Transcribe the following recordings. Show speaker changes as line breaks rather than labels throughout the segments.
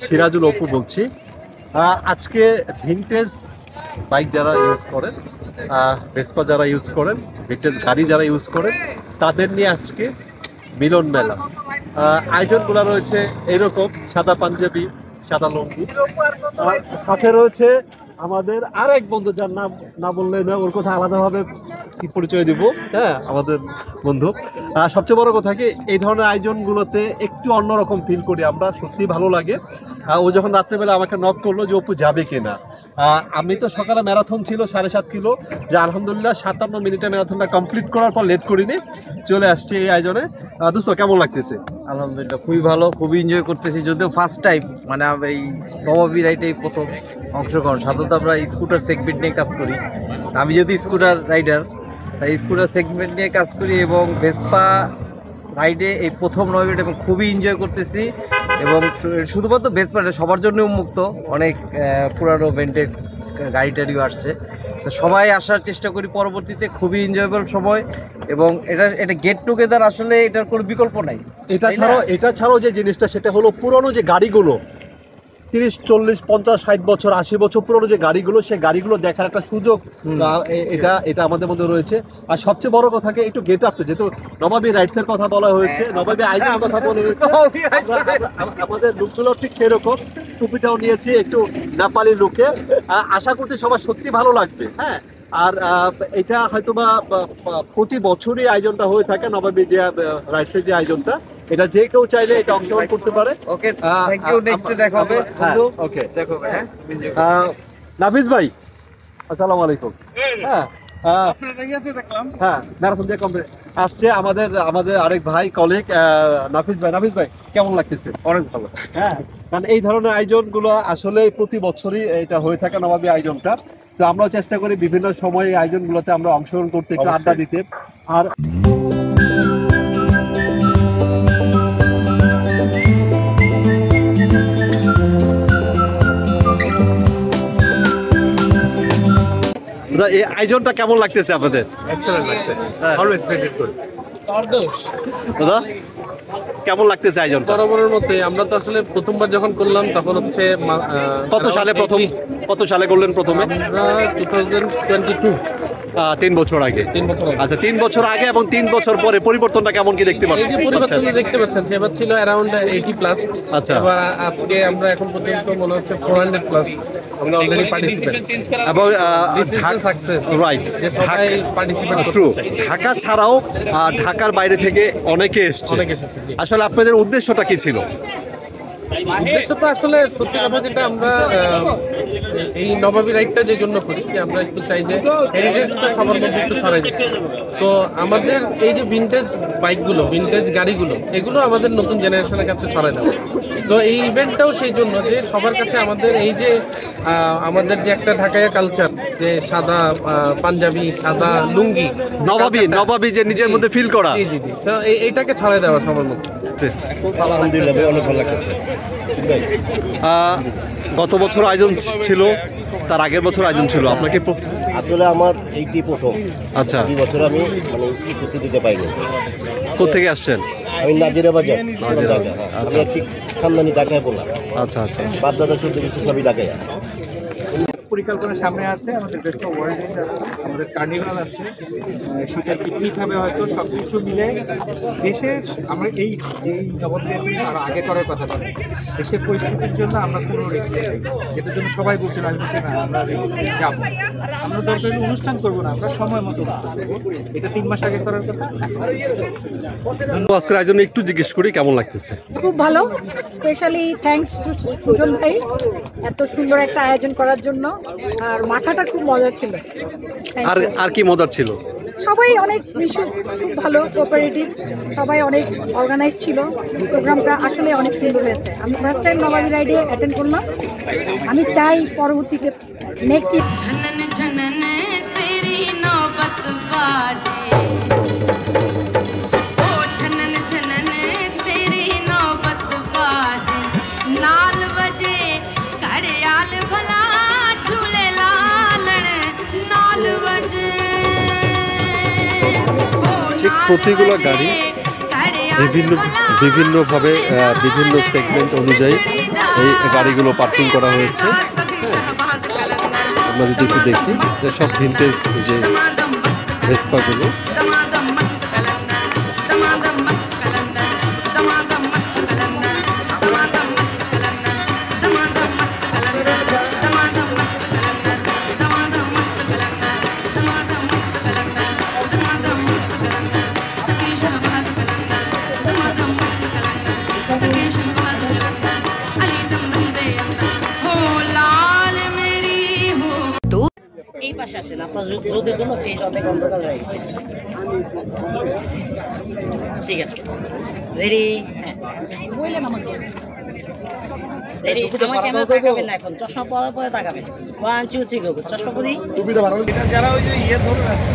সিরাজুল অপু বলছি। আজকে vintage bike যারা ইউজ করেন, ভেসপা যারা ইউজ করেন, ভিনটেজ গাড়ি যারা ইউজ করেন, তাদের নিয়ে আজকে মিলন মেলা। আয়োজনগুলো রয়েছে এরকম, সাদা পাঞ্জাবি, সাদা লুঙ্গি, সাথে রয়েছে আমাদের আরেক বন্ধু যার নাম না বললে না, ওর কথা আলাদাভাবে কি পরিচয় দিব। হ্যাঁ, আমাদের বন্ধু। সবচেয়ে বড় কথা কি, এই ধরনের আয়োজনগুলোতে একটু অন্যরকম ফিল করি আমরা, সত্যি ভালো লাগে। ও যখন রাত্রেবেলা আমাকে নক করলো যে অপু যাবে কিনা, আমি তো সকালে ম্যারাথন ছিল 7.5 কিলো, যে আলহামদুলিল্লাহ 57 মিনিটে ম্যারাথনটা কমপ্লিট করার পর লেট করিনি, চলে আসছি এই আয়োজনে। দোস্ত কেমন লাগতেছে?
আলহামদুলিল্লাহ খুবই ভালো, খুবই এনজয় করতেছি। যদিও ফার্স্ট টাইম, মানে এই নবাবী রাইডে প্রথম অংশগ্রহণ। সাধারণত আমরা স্কুটার সেগমেন্ট নিয়ে কাজ করি, আমি যেহেতু স্কুটার রাইডার, তাই স্কুটার সেগমেন্ট নিয়ে কাজ করি এবং ভেসপা রাইডে এই প্রথম নবাবী রাইড এবং খুবই এনজয় করতেছি। এবং শুধুমাত্র ভেসপা সবার জন্য উন্মুক্ত, অনেক পুরানো ভিনটেজ গাড়ি টাড়িও আসছে, তো সবাই আসার চেষ্টা করি পরবর্তীতে। খুবই এনজয়েবল সময় এবং এটা গেট টুগেদার, আসলে এটার কোনো বিকল্প নাই।
এটা ছাড়াও যে জিনিসটা, সেটা হলো পুরনো যে গাড়িগুলো 30, 40, 50, 60 বছর, 80 বছর পুরনো যে গাড়িগুলো, সেই গাড়িগুলো দেখার একটা সুযোগ এটা আমাদের মধ্যে রয়েছে। আর সবচেয়ে বড় কথা কি, একটু গেট আপটা, যেহেতু নবাবী রাইডস এর কথা বলা হয়েছে, নবাবী আয়োজনের কথা বলা হয়েছে, আমাদের লুকগুলো ঠিক সেরকম। টুপিটাও নিয়েছি একটু নেপালি লুকে। আশা করছি সবার সত্যি ভালো লাগবে। হ্যাঁ, আর এটা হয়তোবা প্রতি বছরই আয়োজনটা হয়ে থাকে, নবাবী যে রাইডসের যে আয়োজনটা, এটা যে কেউ চাইলে এটা অংশগ্রহণ করতে পারে।
ওকে, থ্যাংক ইউ, নেক্সট ডে দেখা হবে।
ওকে,
দেখো হ্যাঁ,
নাফিস ভাই আসসালামু আলাইকুম। হ্যাঁ, হ্যাঁ, ম্যারাথন দিয়ে কমপ্লিট আসছে আমাদের আরেক ভাই, কলিগ নাফিস ভাই কেমন লাগতেছে?
অনেক ভালো।
হ্যাঁ, কারণ এই ধরনের আয়োজনগুলো আসলে প্রতি বছরই এটা হয়ে থাকে, নবাবী আয়োজনটা। তো আমরাও চেষ্টা করি বিভিন্ন সময় এই আয়োজনগুলোতে আমরা অংশগ্রহণ করতে, একটু আড্ডা দিতে। আর এই আয়োজনটা কেমন লাগতেছে আপনাদের?
এক্সেলেন্ট লাগছে, অলওয়েজ ভেরি গুড।
দাদা কেমন লাগতেছে আয়োজনটা?
বরাবরের মতোই। আমরা তো আসলে প্রথমবার যখন করলাম তখন হচ্ছে
কত সালে করলেন প্রথমে?
আমরা 2022,
3 বছর আগে।
3 বছর আগে।
আচ্ছা, 3 বছর আগে এবং 3 বছর পরে পরিবর্তনটা কেমন কি দেখতে পাচ্ছেন?
এই যে পরিবর্তন দেখতে পাচ্ছেন, সেবার ছিল অ্যারাউন্ড 80+।
আচ্ছা,
এবার আজকে আমরা এখন পর্যন্ত মনে হচ্ছে 400+। আমরা অলরেডি পার্টিসিপেন্ট
এবং
সাকসেস,
রাইট,
যে সবাই পার্টিসিপেট
ট্রু।
করছে।
ঢাকা ছাড়াও ঢাকার বাইরে থেকে অনেকে এসেছে। আসলে আপনাদের উদ্দেশ্যটা কি ছিল?
উদ্দেশ্যটা আসলে সত্যি কথা যেটা, আমরা এই নবাবী রাইডটা যে জন্য করি, যে আমরা একটু চাই যে হেরিটেজটা সবার মধ্যে একটু ছড়াই যেতে। সো আমাদের এই যে ভিনটেজ বাইকগুলো, ভিনটেজ গাড়িগুলো, এগুলো আমাদের নতুন জেনারেশনের কাছে ছড়াই দেওয়া। সো এই ইভেন্টটাও সেই জন্য যে সবার কাছে আমাদের এই যে আমাদের যে একটা ঢাকাইয়া কালচার, যে সাদা পাঞ্জাবি, সাদা লুঙ্গি,
নবাবী যে নিজের মধ্যে ফিল করা,
জি জি জি, সো এইটাকে ছড়াই দেওয়া সবার মধ্যে।
আলহামদুলিল্লাহ, অনেক ভালো লাগতেছে। গত বছর আয়োজন ছিল, তার আগের বছর আয়োজন ছিল, আপনাকে
আসলে আমার এইটি প্রথম।
আচ্ছা,
2 বছর আমি উপস্থিত দিতে পাইনি।
কোথেকে আসছেন?
আমি নাজিরা বাজার।
আচ্ছা,
আমি ঠিক খানদানি ঢাকায় বললাম।
আচ্ছা আচ্ছা,
বাপ দাদা 14 বছর সবই ঢাকায়।
পরিকল্পনা সামনে আছে, আমাদের ভেসপা ওয়ার্ল্ড রেঞ্জ আছে, আমাদের কার্নিভাল আছে, শীতের পিকনিক হবে হয়তো। সবকিছু মিলে দেশে আমরা এই জগতের আরো আগে করার কথা ছিল। দেশের পরিস্থিতির জন্য আমরা কোনো রিস্ক নেই, যেটার জন্য সবাই বলছিল, আমি বলছি না আমরা যাবো, আমরা দরকার অনুষ্ঠান করবো না, আমরা সময় মতো এটা 3 মাস আগে করার কথা।
আজকের আয়োজনে একটু জিজ্ঞেস করি কেমন লাগতেছে?
খুব ভালো, স্পেশালি থ্যাঙ্কস টু সুজন ভাই এত সুন্দর একটা আয়োজন করার জন্য। আর মাথাটা খুব মজা ছিল।
আর কি মজার ছিল?
সবাই অনেক খুব ভালো, কোঅপারেটিভ, সবাই অনেক অর্গানাইজ ছিল। প্রোগ্রামটা আসলে অনেক সুন্দর হয়েছে। আমি ফার্স্ট টাইম নবাবী রাইডে অ্যাটেন্ড করলাম। আমি চাই পরবর্তীতে নেক্সট
ঠিক প্রতিগুলো গাড়ি বিভিন্নভাবে বিভিন্ন সেগমেন্ট অনুযায়ী এই গাড়িগুলো পার্কিং করা হয়েছে। আমরা যদি একটু দেখি সব ভিন্টেজ যে ভেসপাগুলো,
এই পাশে আসেন, আপনার রোদের জন্য ফেস অনেক অন্ধকার হয়ে গেছে। ঠিক আছে, রেডি? রেডি? আমার ক্যামেরা তাকাবেন না এখন, চশমা পরার পরে তাকাবেন। 1 2 3 গো। চশমা পরি।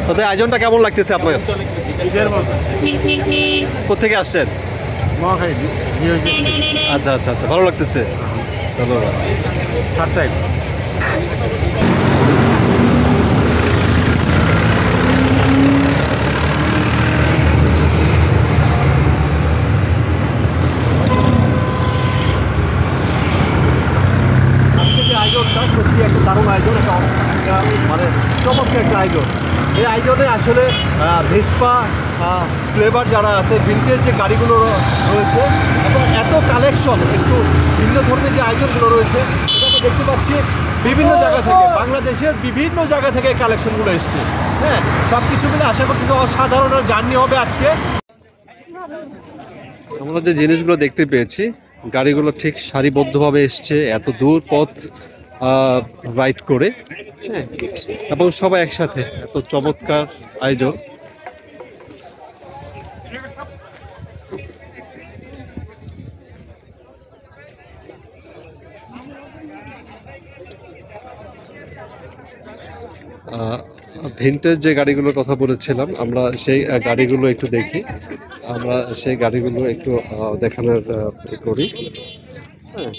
তাদের আয়োজনটা কেমন লাগতেছে আপনার? কোথেকে আসছেন? আচ্ছা আচ্ছা আচ্ছা, ভালো লাগতেছে, ধন্যবাদ। Third time. আয়োজনটা সত্যি একটা দারুণ আয়োজন, একটা মানে চমৎকার একটা আয়োজন। এই আয়োজনে আসলে ভেসপা ফ্লেভার যারা আছে, ভিন্টেজ যে গাড়িগুলো রয়েছে এবং এত কালেকশন, একটু ভিন্ন ধরনের যে আয়োজনগুলো রয়েছে, এটা আমরা দেখতে পাচ্ছি বিভিন্ন জায়গা থেকে, বাংলাদেশের বিভিন্ন জায়গা থেকে কালেকশনগুলো এসছে। হ্যাঁ, সব কিছু মিলে আশা করতেছি অসাধারণ জার্নি হবে আজকে। আমরা যে জিনিসগুলো দেখতে পেয়েছি, গাড়িগুলো ঠিক সারিবদ্ধভাবে এসছে এত দূর পথ রাইড করে, হ্যাঁ, এবং সবাই একসাথে, এত চমৎকার আয়োজন। ভিন্টেজ যে গাড়িগুলোর কথা বলেছিলাম, আমরা সেই গাড়িগুলো একটু দেখি, আমরা সেই গাড়িগুলো একটু দেখানোর করি। হ্যাঁ,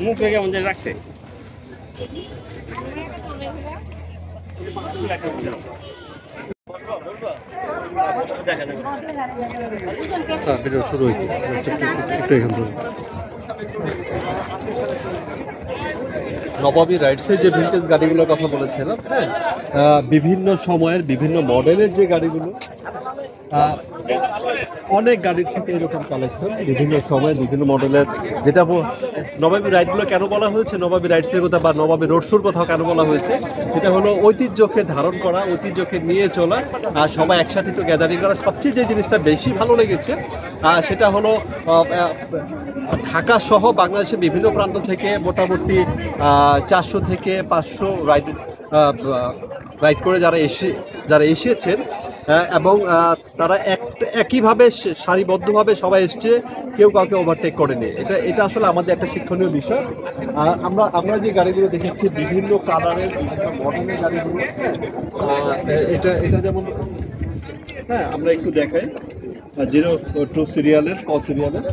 মুখ রেখে আমাদের রাখছে।
ভিডিও শুরু হয়েছে, একটু এখান থেকে। নবাবী রাইডসের যে ভিন্টেজ গাড়িগুলোর কথা বলেছিলাম, হ্যাঁ, বিভিন্ন সময়ের বিভিন্ন মডেলের যে গাড়িগুলো, অনেক গাড়ির থেকে এরকম কালেকশন, বিভিন্ন সময় বিভিন্ন মডেলের। যেটা নবাবী রাইডগুলো কেন বলা হয়েছে, নবাবী রাইডসের কথা বা নবাবী রোড শোর কথা কেন বলা হয়েছে, সেটা হলো ঐতিহ্যকে ধারণ করা, ঐতিহ্যকে নিয়ে চলা, আর সবাই একসাথে একটু গ্যাদারিং করা। সবচেয়ে যে জিনিসটা বেশি ভালো লেগেছে সেটা হলো ঢাকা সহ বাংলাদেশের বিভিন্ন প্রান্ত থেকে মোটামুটি 400 থেকে 500 রাইড করে যারা এসেছেন, এবং তারা একইভাবে সারিবদ্ধভাবে সবাই এসছে, কেউ কাউকে ওভারটেক করেনি। এটা আসলে আমাদের একটা শিক্ষণীয় বিষয়। আমরা যে গাড়িগুলো দেখেছি বিভিন্ন কালারের, বিভিন্ন মডেলের গাড়িগুলো, এটা যেমন, হ্যাঁ, আমরা একটু দেখাই 02 সিরিয়ালের, ক সিরিয়ালের,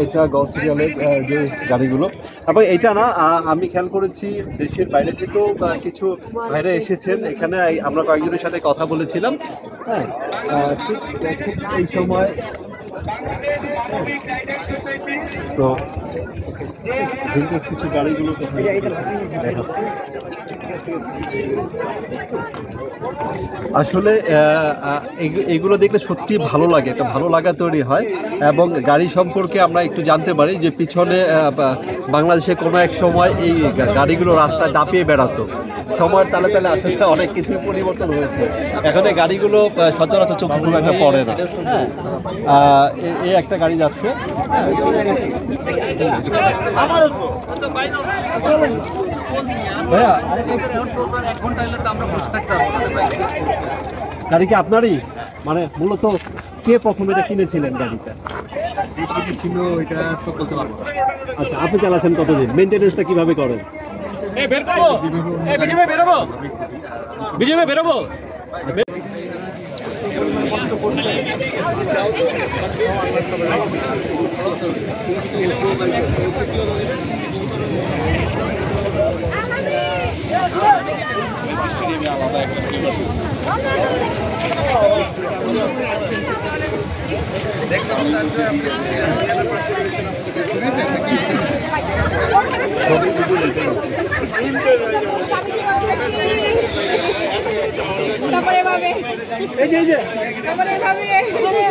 এটা গ সিরিয়ালের যে গাড়িগুলো। এবং এটা না, আমি খেয়াল করেছি দেশের বাইরে থেকেও কিছু বাইরে এসেছেন এখানে, আমরা কয়েকজনের সাথে কথা বলেছিলাম। হ্যাঁ, ঠিক এই সময় তো ভিন্টেজ কিছু গাড়িগুলো আসলে এগুলো দেখলে সত্যি ভালো লাগে, একটা ভালো লাগা তৈরি হয়। এবং গাড়ি সম্পর্কে আমরা একটু জানতে পারি যে পিছনে বাংলাদেশে কোনো এক সময় এই গাড়িগুলো রাস্তায় দাপিয়ে বেড়াতো, সময়ের তালে তালে আসলে অনেক কিছুই পরিবর্তন হয়েছে। এখন এই গাড়িগুলো সচরাচর চোখে খুব একটা পড়ে না। এই একটা গাড়ি যাচ্ছে, গাড়ি কি আপনারই? মানে মূলত কে প্রথমে এটা কিনেছিলেন গাড়িটা? ছিল এটা তো বলতে পারবো। আচ্ছা, আপনি চালাচ্ছেন কতদিন? মেইনটেনেন্সটা কিভাবে করেন?
তারপরে ভাবে এই যে তারপরে ভাবে আপু এখানে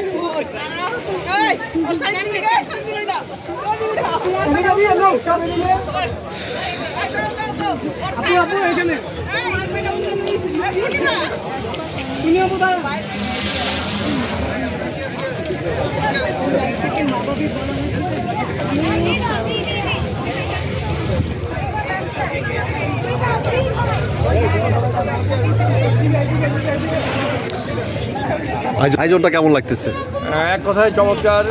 আয়োজনটা কেমন লাগতেছে?
এক কথায় চমৎকার,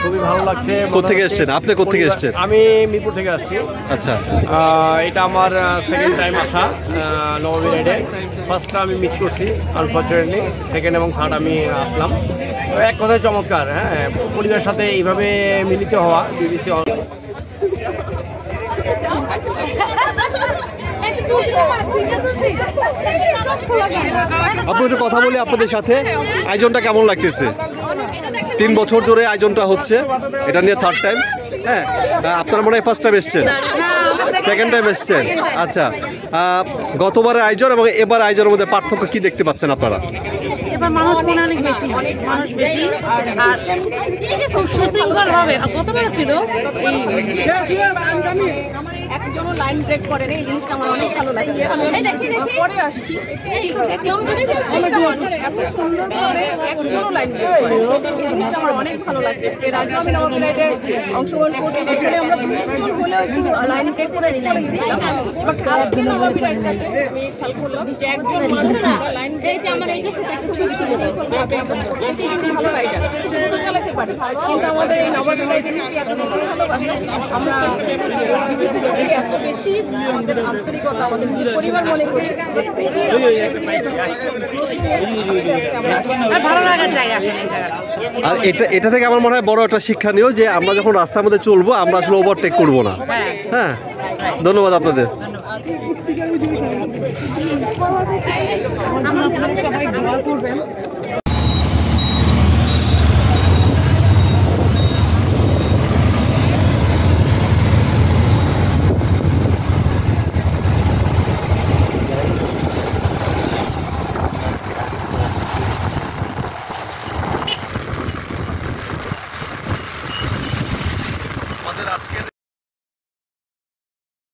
খুবই ভালো লাগছে।
কোত্থেকে এসেছেন আপনি? কোত্থেকে এসেছেন?
আমি মিরপুর থেকে আসছি।
আচ্ছা,
এটা আমার সেকেন্ড টাইম আসা নবমী রাইডে। ফার্স্টটা আমি মিস করছি আনফর্চুনেটলি, সেকেন্ড এবং থার্ড আমি আসলাম। তো এক কথায় চমৎকার। হ্যাঁ, পরিবারের সাথে এইভাবে মিলিত হওয়া বিবিসি
আপনি একটু কথা বলি আপনাদের সাথে। আয়োজনটা কেমন লাগতেছে? 3 বছর ধরে আয়োজনটা হচ্ছে, এটা নিয়ে থার্ড টাইম। হ্যাঁ, আপনারা মনে হয় ফার্স্ট টাইম এসছেন, সেকেন্ড টাইম এসছেন। আচ্ছা, গতবারের আয়োজন এবং এবার আয়োজনের মধ্যে পার্থক্য কি দেখতে পাচ্ছেন আপনারা?
এবার মানুষ মনে অনেক বেশি, অনেক মানুষ বেশি, আর সুশৃঙ্খল ভাবে গতবার ছিল একজনও লাইন ব্রেক করে এই জিনিসটা আমার অনেক ভালো লাগে। পরে আসছি দেখলাম এত সুন্দরভাবে একজনও লাইন ব্রেক করে, এই জিনিসটা আমার অনেক ভালো লাগছে। এর আগে আমি নবমী রাইডে অংশগ্রহণ করছি, সেখানে আমরা একটু হলেও একটু লাইন ব্রেক করে চলে গেছিলাম। বাট আজকে নবমী রাইডটাতে আমি খেয়াল করলাম যে একজন মানুষ লাইন ব্রেক আমার এইটা সাথে কিছু ভালো রাইডার দ্রুত চালাতে পারি, কিন্তু আমাদের এই নবমী রাইডে এত বেশি ভালোবাসে, আমরা এত বেশি আমাদের আন্তরিকতা, আমাদের যে পরিবার মনে করি, ভালো লাগার জায়গা।
আর এটা থেকে আমার মনে হয় বড় একটা শিক্ষণীয় যে আমরা যখন রাস্তার মধ্যে চলবো আমরা আসলে ওভারটেক করবো না। হ্যাঁ, ধন্যবাদ আপনাদের।
সবাই দোয়া করবেন।